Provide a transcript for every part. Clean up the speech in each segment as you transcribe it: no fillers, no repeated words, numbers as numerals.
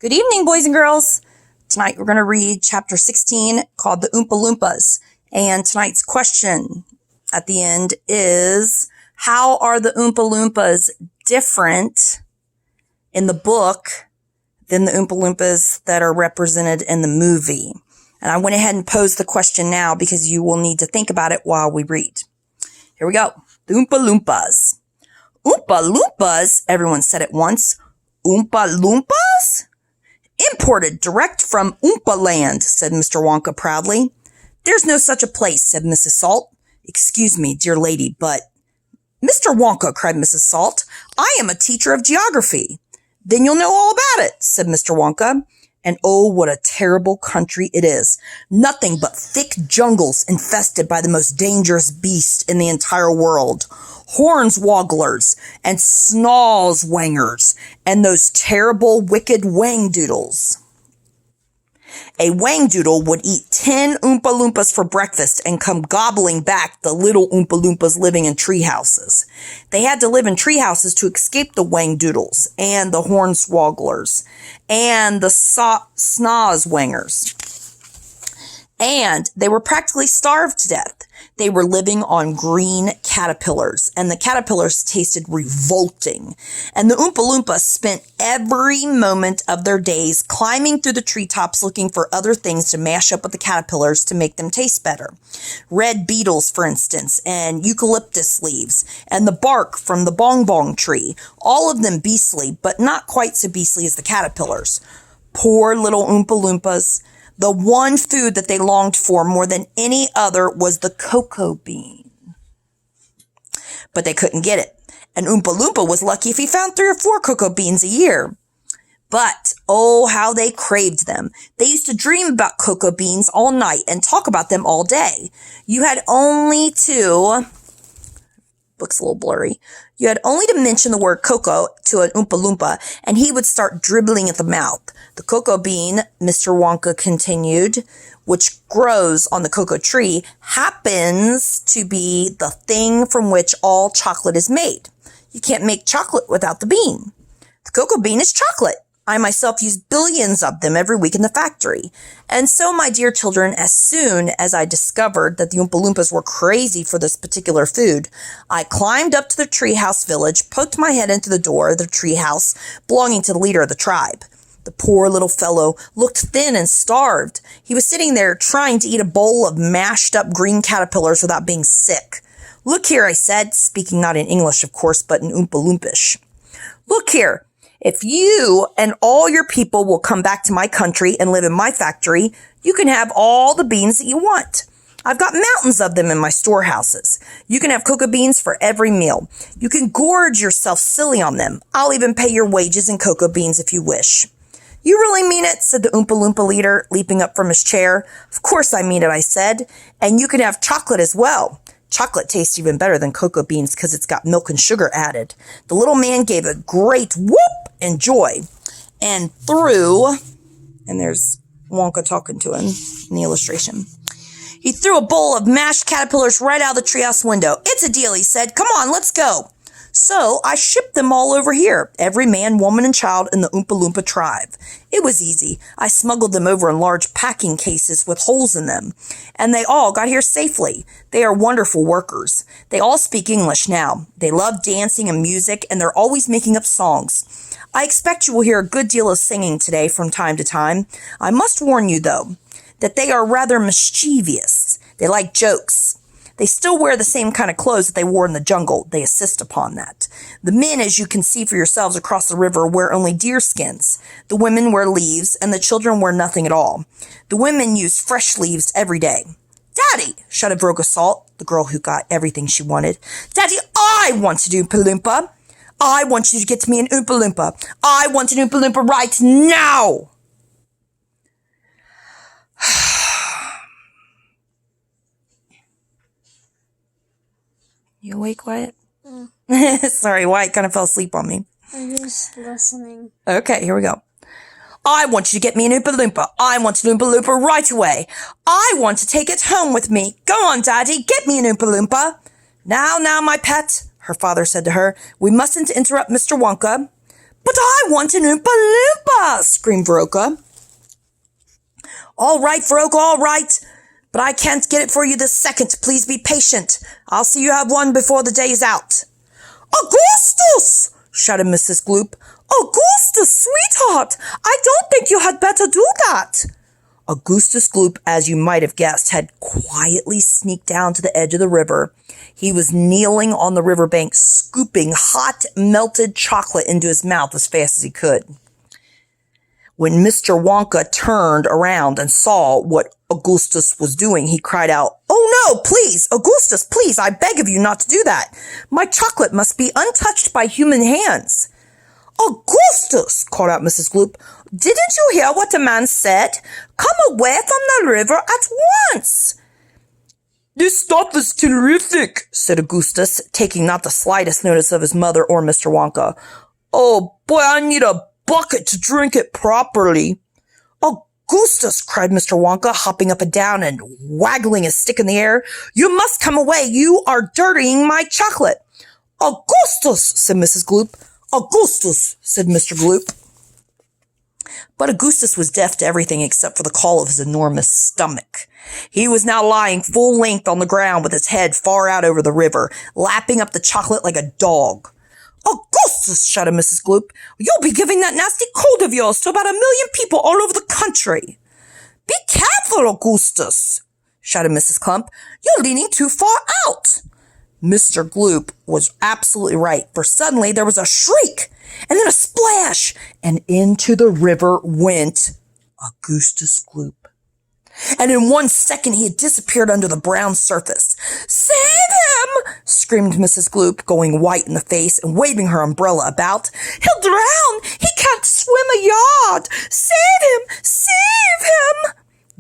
Good evening, boys and girls. Tonight we're going to read chapter 16 called The Oompa Loompas. And tonight's question at the end is, how are the Oompa Loompas different in the book than the Oompa Loompas that are represented in the movie? And I went ahead and posed the question now because you will need to think about it while we read. Here we go. The Oompa Loompas. Oompa Loompas, everyone said at once. Oompa Loompas? Imported direct from Oompa Land, said Mr. Wonka proudly. There's no such a place, said Mrs. Salt. Excuse me, dear lady, but... Mr. Wonka, cried Mrs. Salt, I am a teacher of geography. Then you'll know all about it, said Mr. Wonka. And oh, what a terrible country it is. Nothing but thick jungles infested by the most dangerous beast in the entire world. Hornswogglers and snawswangers and those terrible wicked wangdoodles. A wangdoodle would eat 10 Oompa Loompas for breakfast and come gobbling back the little Oompa Loompas living in tree houses. They had to live in tree houses to escape the wangdoodles and the hornswogglers and the snawswangers. And they were practically starved to death. They were living on green caterpillars, and the caterpillars tasted revolting. And the Oompa Loompas spent every moment of their days climbing through the treetops looking for other things to mash up with the caterpillars to make them taste better. Red beetles, for instance, and eucalyptus leaves, and the bark from the bong bong tree, all of them beastly, but not quite so beastly as the caterpillars. Poor little Oompa Loompas. The one food that they longed for more than any other was the cocoa bean. But they couldn't get it. And Oompa Loompa was lucky if he found 3 or 4 cocoa beans a year. But, oh, how they craved them. They used to dream about cocoa beans all night and talk about them all day. You had only to... Looks a little blurry. You had only to mention the word cocoa to an Oompa Loompa, and he would start dribbling at the mouth. The cocoa bean, Mr. Wonka continued, which grows on the cocoa tree, happens to be the thing from which all chocolate is made. You can't make chocolate without the bean. The cocoa bean is chocolate. I myself use billions of them every week in the factory. And so, my dear children, as soon as I discovered that the Oompa Loompas were crazy for this particular food, I climbed up to the treehouse village, poked my head into the door of the treehouse belonging to the leader of the tribe. The poor little fellow looked thin and starved. He was sitting there trying to eat a bowl of mashed up green caterpillars without being sick. Look here, I said, speaking not in English, of course, but in Oompa Loompish. Look here. If you and all your people will come back to my country and live in my factory, you can have all the beans that you want. I've got mountains of them in my storehouses. You can have cocoa beans for every meal. You can gorge yourself silly on them. I'll even pay your wages in cocoa beans if you wish. You really mean it, said the Oompa Loompa leader, leaping up from his chair. Of course I mean it, I said. And you can have chocolate as well. Chocolate tastes even better than cocoa beans because it's got milk and sugar added. The little man gave a great whoop in joy and threw, and there's Wonka talking to him in the illustration. He threw a bowl of mashed caterpillars right out of the treehouse window. It's a deal, he said. Come on, let's go. So I shipped them all over here, every man, woman, and child in the Oompa Loompa tribe. It was easy. I smuggled them over in large packing cases with holes in them, and they all got here safely. They are wonderful workers. They all speak English now. They love dancing and music, and they're always making up songs. I expect you will hear a good deal of singing today from time to time. I must warn you, though, that they are rather mischievous. They like jokes. They still wear the same kind of clothes that they wore in the jungle. They insist upon that. The men, as you can see for yourselves across the river, wear only deer skins. The women wear leaves, and the children wear nothing at all. The women use fresh leaves every day. Daddy, shouted Vroga Salt, the girl who got everything she wanted. Daddy, I want to do Oompa Loompa. I want you to get me an Oompa Loompa. I want an Oompa Loompa right now. You awake, Wyatt? Sorry, Wyatt kind of fell asleep on me. I'm just listening. Okay, here we go. I want you to get me an Oompa Loompa. I want an Oompa Loompa right away. I want to take it home with me. Go on, Daddy, get me an Oompa Loompa. Now, my pet, her father said to her, we mustn't interrupt Mr. Wonka. But I want an Oompa Loompa, screamed Veroka. All right, Veroka, all right. But I can't get it for you this second. Please be patient. I'll see you have one before the day is out. Augustus! Shouted Mrs. Gloop. Augustus, sweetheart! I don't think you had better do that. Augustus Gloop, as you might have guessed, had quietly sneaked down to the edge of the river. He was kneeling on the riverbank, scooping hot, melted chocolate into his mouth as fast as he could. When Mr. Wonka turned around and saw what Augustus was doing, he cried out, "Oh no, please, Augustus, please, I beg of you not to do that. My chocolate must be untouched by human hands." "Augustus," called out Mrs. Gloop, "didn't you hear what the man said? Come away from the river at once." "This stuff is terrific," said Augustus, taking not the slightest notice of his mother or Mr. Wonka. "Oh boy, I need a bucket to drink it properly." "Augustus," cried Mr. Wonka, hopping up and down and waggling his stick in the air, "you must come away. You are dirtying my chocolate." "Augustus," said Mrs. Gloop. "Augustus," said Mr. Gloop. But Augustus was deaf to everything except for the call of his enormous stomach. He was now lying full length on the ground with his head far out over the river, lapping up the chocolate like a dog. "Augustus," shouted Mrs. Gloop, "you'll be giving that nasty cold of yours to about 1 million people all over the country." "Be careful, Augustus," shouted Mrs. Clump. "You're leaning too far out." Mr. Gloop was absolutely right, for suddenly there was a shriek, and then a splash, and into the river went Augustus Gloop. And in 1 second he had disappeared under the brown surface. "Save him!" screamed Mrs. Gloop, going white in the face and waving her umbrella about. "He'll drown! He can't swim a yard! Save him! Save him!"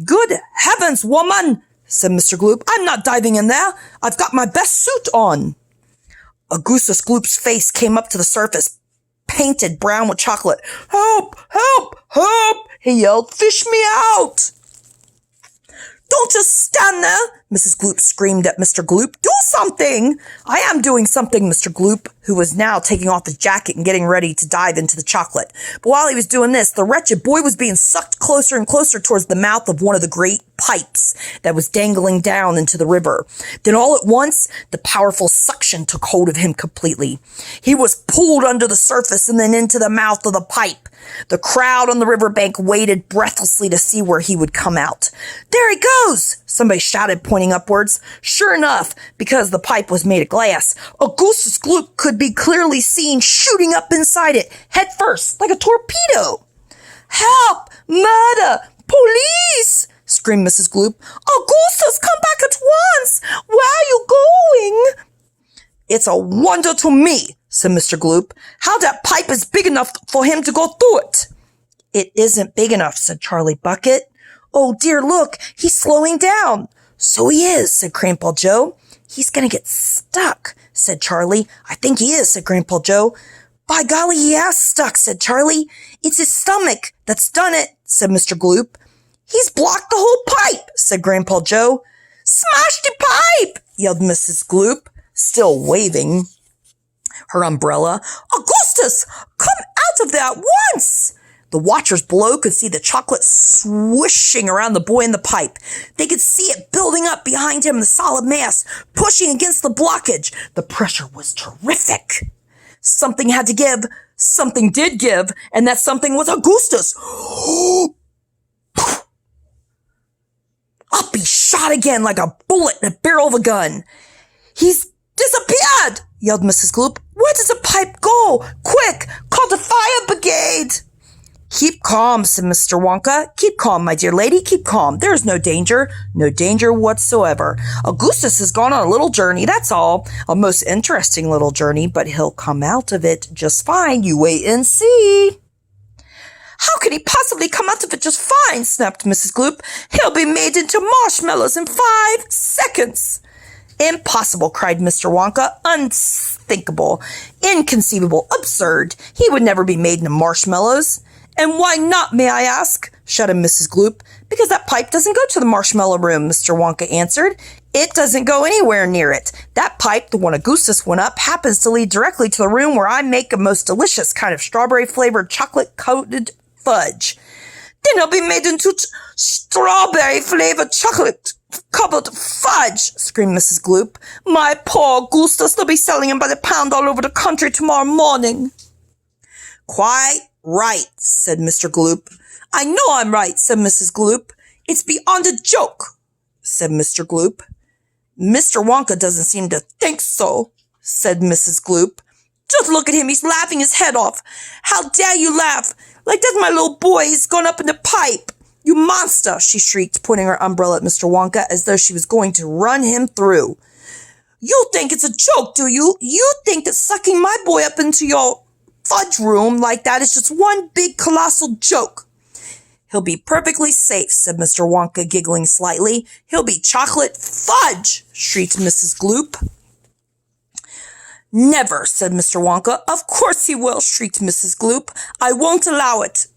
"Good heavens, woman!" said Mr. Gloop. "I'm not diving in there. I've got my best suit on." Augustus Gloop's face came up to the surface, painted brown with chocolate. "Help! Help! Help!" he yelled. "Fish me out!" "Don't just stand there," Mrs. Gloop screamed at Mr. Gloop. "Do something!" "I am doing something," Mr. Gloop, who was now taking off his jacket and getting ready to dive into the chocolate. But while he was doing this, the wretched boy was being sucked closer and closer towards the mouth of one of the great pipes that was dangling down into the river. Then all at once, the powerful suction took hold of him completely. He was pulled under the surface and then into the mouth of the pipe. The crowd on the riverbank waited breathlessly to see where he would come out. "There he goes!" somebody shouted, pointing upwards. Sure enough, because the pipe was made of glass, Augustus Gloop could be clearly seen shooting up inside it, head first, like a torpedo. "Help! Murder! Police!" screamed Mrs. Gloop. "Augustus, come back at once! Where are you going?" "It's a wonder to me," said Mr. Gloop, "how that pipe is big enough for him to go through it." "It isn't big enough," said Charlie Bucket. "Oh dear, look, he's slowing down." "So he is," said Grandpa Joe. "He's gonna get stuck," said Charlie. "I think he is," said Grandpa Joe. "By golly, he has stuck," said Charlie. "It's his stomach that's done it," said Mr. Gloop. "He's blocked the whole pipe," said Grandpa Joe. "Smash the pipe!" yelled Mrs. Gloop, still waving her umbrella. "Augustus, come out of there at once!" The watchers below could see the chocolate swishing around the boy in the pipe. They could see it building up behind him in the solid mass, pushing against the blockage. The pressure was terrific. Something had to give. Something did give, and that something was Augustus. Up he shot again like a bullet in a barrel of a gun. "He's disappeared!" yelled Mrs. Gloop. "Where does the pipe go? Quick, call the fire brigade!" "Keep calm," said Mr. Wonka. "Keep calm, my dear lady, keep calm. There is no danger. No danger whatsoever. Augustus has gone on a little journey, that's all. A most interesting little journey, but he'll come out of it just fine. You wait and see." "How can he possibly come out of it just fine?" snapped Mrs. Gloop. "He'll be made into marshmallows in 5 seconds. "Impossible," cried Mr. Wonka. "Unthinkable, inconceivable, absurd. He would never be made into marshmallows." "And why not, may I ask?" shouted Mrs. Gloop. Because that pipe doesn't go to the marshmallow room, Mr. Wonka answered. It doesn't go anywhere near it. That pipe, the one Augustus went up, happens to lead directly to the room where I make a most delicious kind of strawberry-flavored chocolate-coated fudge. Then it'll be made into strawberry-flavored chocolate-covered fudge, screamed Mrs. Gloop. My poor Augustus, they'll be selling him by the pound all over the country tomorrow morning. Quite right, said Mr. Gloop. I know I'm right, said Mrs. Gloop. It's beyond a joke, said Mr. Gloop. Mr. Wonka doesn't seem to think so, said Mrs. Gloop. Just look at him, he's laughing his head off. How dare you laugh? Like that's my little boy, he's gone up in the pipe. You monster, she shrieked, pointing her umbrella at Mr. Wonka as though she was going to run him through. You think it's a joke, do you? You think that sucking my boy up into your fudge room like that is just one big colossal joke. He'll be perfectly safe, said Mr. Wonka, giggling slightly. He'll be chocolate fudge, shrieked Mrs. Gloop. Never, said Mr. Wonka. Of course he will, shrieked Mrs. Gloop. I won't allow it.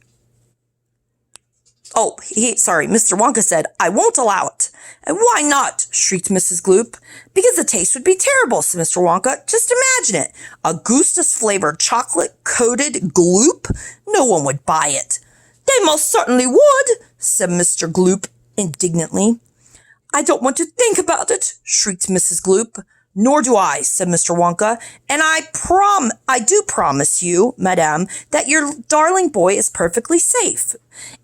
Mr. Wonka said, I won't allow it. And why not? Shrieked Mrs. Gloop. Because the taste would be terrible, said Mr. Wonka. Just imagine it. Augustus-flavored chocolate-coated gloop? No one would buy it. They most certainly would, said Mr. Gloop indignantly. I don't want to think about it, shrieked Mrs. Gloop. Nor do I, said Mr. Wonka, and I do promise you, madame, that your darling boy is perfectly safe.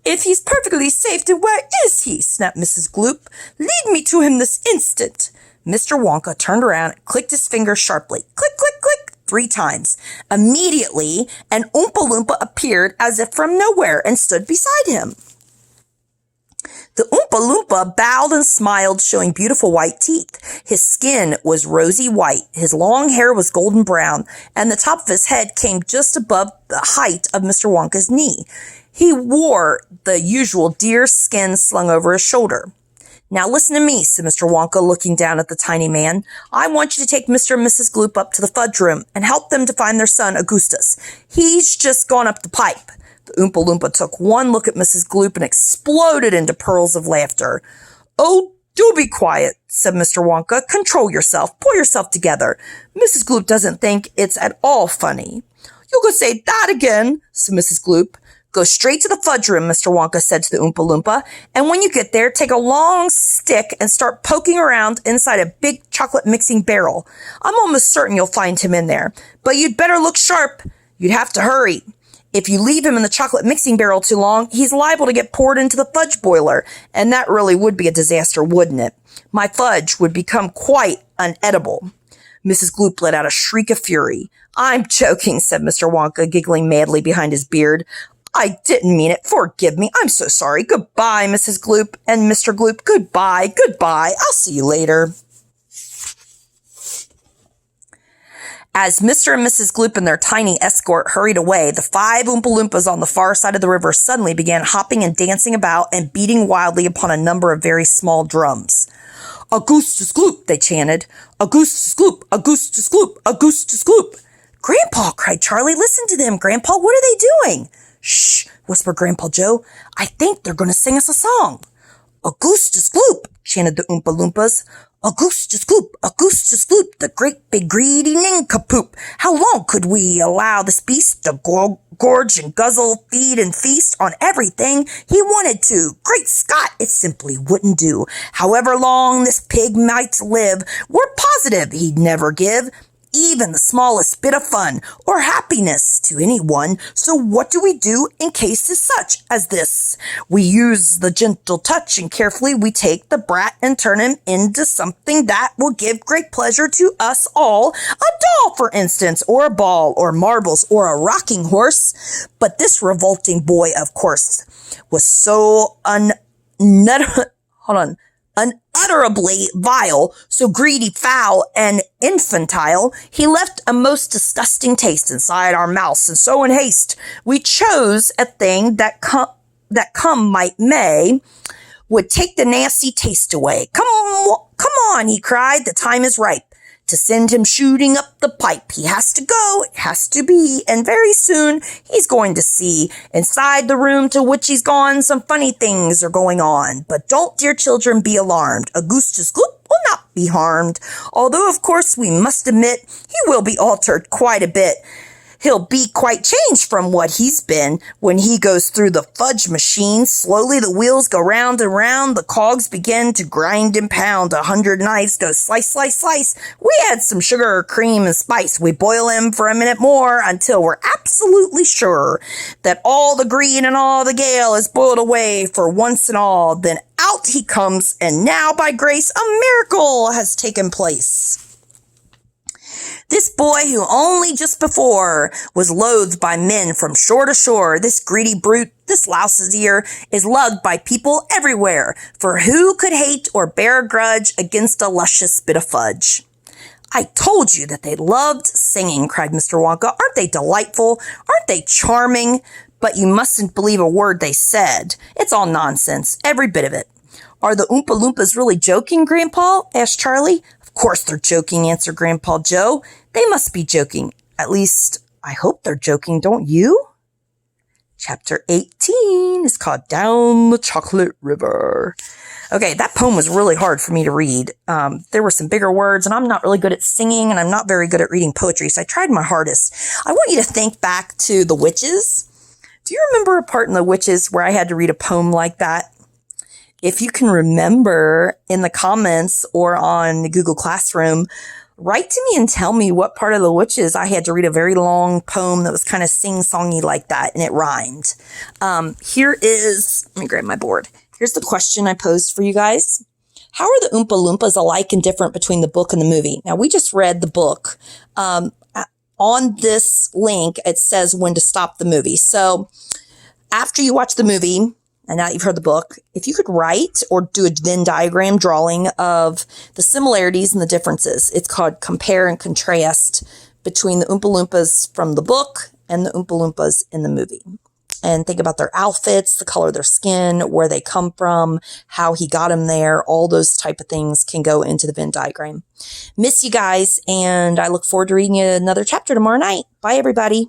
If he's perfectly safe, then where is he? Snapped Mrs. Gloop. Lead me to him this instant. Mr. Wonka turned around and clicked his finger sharply. Click, click, click, 3 times. Immediately, an Oompa Loompa appeared as if from nowhere and stood beside him. The Oompa Loompa bowed and smiled, showing beautiful white teeth. His skin was rosy white, his long hair was golden brown, and the top of his head came just above the height of Mr. Wonka's knee. He wore the usual deer skin slung over his shoulder. Now listen to me, said Mr. Wonka, looking down at the tiny man. I want you to take Mr. and Mrs. Gloop up to the fudge room and help them to find their son, Augustus. He's just gone up the pipe. The Oompa Loompa took one look at Mrs. Gloop and exploded into pearls of laughter. Oh, do be quiet, said Mr. Wonka. Control yourself. Pull yourself together. Mrs. Gloop doesn't think it's at all funny. You could say that again, said Mrs. Gloop. Go straight to the fudge room, Mr. Wonka said to the Oompa Loompa, and when you get there, take a long stick and start poking around inside a big chocolate mixing barrel. I'm almost certain you'll find him in there, but you'd better look sharp. You'd have to hurry. If you leave him in the chocolate mixing barrel too long, he's liable to get poured into the fudge boiler, and that really would be a disaster, wouldn't it? My fudge would become quite unedible. Mrs. Gloop let out a shriek of fury. I'm joking, said Mr. Wonka, giggling madly behind his beard. I didn't mean it. Forgive me. I'm so sorry. Goodbye, Mrs. Gloop and Mr. Gloop. Goodbye. Goodbye. I'll see you later. As Mr. and Mrs. Gloop and their tiny escort hurried away, the 5 Oompa Loompas on the far side of the river suddenly began hopping and dancing about and beating wildly upon a number of very small drums. Augustus Gloop, they chanted. Augustus Gloop, Augustus Gloop, Augustus Gloop. Grandpa, cried Charlie. Listen to them, Grandpa. What are they doing? Shh, whispered Grandpa Joe. I think they're going to sing us a song. Augustus Gloop, chanted the Oompa Loompas. Augustus Gloop, Augustus Gloop, the great big greedy nincompoop. How long could we allow this beast to gorge and guzzle, feed and feast on everything he wanted to? Great Scott, it simply wouldn't do. However long this pig might live, we're positive he'd never give even the smallest bit of fun or happiness to anyone. So what do we do in cases such as this? We use the gentle touch and carefully we take the brat and turn him into something that will give great pleasure to us all. A doll, for instance, or a ball, or marbles, or a rocking horse. But this revolting boy, of course, was so unutterably vile, so greedy, foul, and infantile, he left a most disgusting taste inside our mouths, and so in haste we chose a thing that come might may, would take the nasty taste away. Come on, he cried, the time is ripe. to send him shooting up the pipe. He has to go, it has to be, and very soon he's going to see inside the room to which he's gone some funny things are going on. But don't, dear children, be alarmed. Augustus Gloop will not be harmed, although of course we must admit he will be altered quite a bit. He'll be quite changed from what he's been when he goes through the fudge machine. Slowly the wheels go round and round. The cogs begin to grind and pound. 100 knives go slice, slice, slice. We add some sugar, cream, and spice. We boil him for a minute more until we're absolutely sure that all the green and all the gale is boiled away for once and all. Then out he comes, and now by grace a miracle has taken place. This boy who only just before was loathed by men from shore to shore, this greedy brute, this louse's ear, is loved by people everywhere, for who could hate or bear a grudge against a luscious bit of fudge? I told you that they loved singing, cried Mr. Wonka. Aren't they delightful? Aren't they charming? But you mustn't believe a word they said. It's all nonsense, every bit of it. Are the Oompa Loompas really joking, Grandpa? Asked Charlie. Of course they're joking, answered Grandpa Joe. They must be joking. At least, I hope they're joking, don't you? Chapter 18 is called Down the Chocolate River. Okay, that poem was really hard for me to read. There were some bigger words, and I'm not really good at singing, and I'm not very good at reading poetry, so I tried my hardest. I want you to think back to The Witches. Do you remember a part in The Witches where I had to read a poem like that? If you can remember, in the comments or on the Google Classroom, write to me and tell me what part of The Witches I had to read a very long poem that was kind of sing-songy like that, and it rhymed. Here is, let me grab my board. Here's the question I posed for you guys. How are the Oompa Loompas alike and different between the book and the movie? Now, we just read the book. On this link, it says when to stop the movie. So after you watch the movie, and now that you've heard the book, if you could write or do a Venn diagram drawing of the similarities and the differences, it's called Compare and Contrast between the Oompa Loompas from the book and the Oompa Loompas in the movie. And think about their outfits, the color of their skin, where they come from, how he got them there. All those type of things can go into the Venn diagram. Miss you guys, and I look forward to reading you another chapter tomorrow night. Bye, everybody.